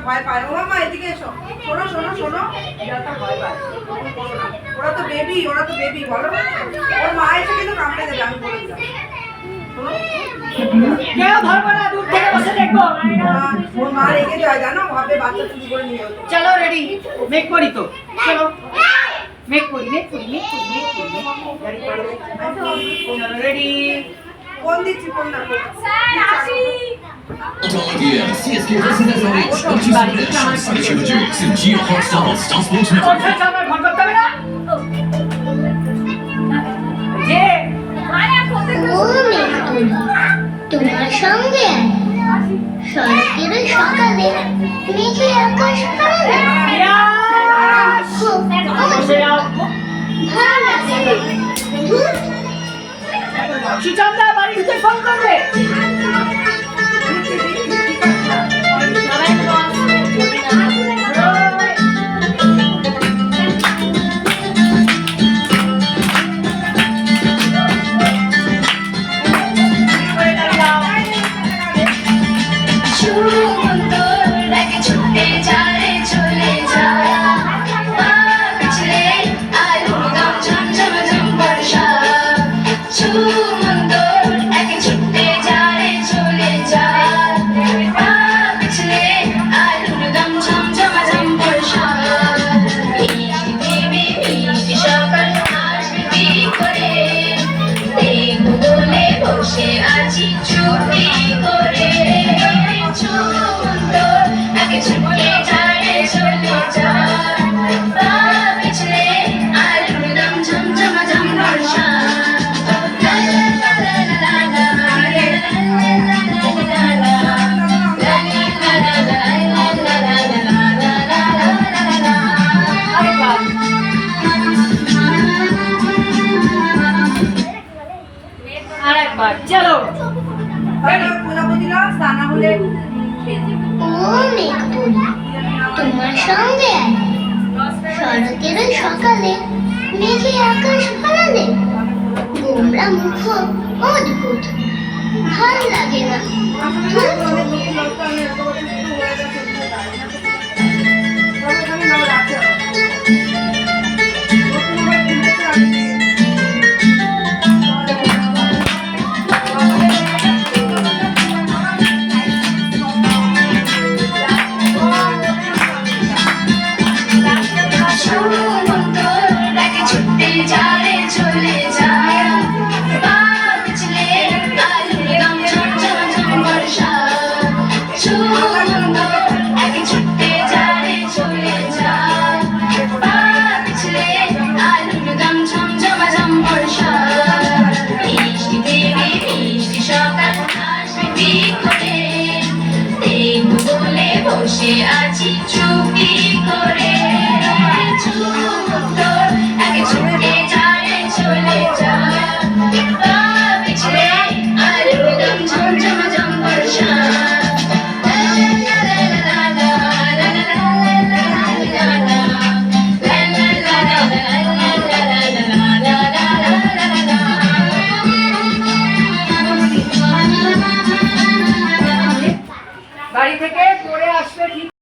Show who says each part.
Speaker 1: ভয় পায় ও মামা এদিকে এসো শোনো শোনো শোনো ভয় পায় ওরা তো বেবি বলো ওর মা এসে কিন্তু কামড়ে দেবে আমি বলে দিলাম
Speaker 2: কেউ ধরবো না দূর থেকে বসে দেখবো
Speaker 1: ওর মা রেগে যায় জানো ভাবে বাচ্চা চুরি করে নিয়ে যেত
Speaker 2: চলো রেডি মেক করি তো চলো মেক করি রেডি
Speaker 1: কোন দিচ্ছি কোন না
Speaker 3: Yeah, CSK versus SRH. Geo Hotstar Star Sports Network.
Speaker 4: তোমার সঙ্গে সড়কের সকালে মেঘে আকাশ ভালো লাগে।
Speaker 2: সুচন্দা বাড়ি থেকে ফোন করবে চলো
Speaker 4: তোমার সঙ্গে সড়কের সকালে মেঘে আকাশ ভালো গোমরা মুখ অদ্ভুত ভাল লাগে না
Speaker 5: বসে আছি চুপি করে আগে ছুটে যায় চলে যায় আলুদম ঝমঝম ঝম বর্ষা
Speaker 2: বাড়ি থেকে পড়ে আসবে ঠিক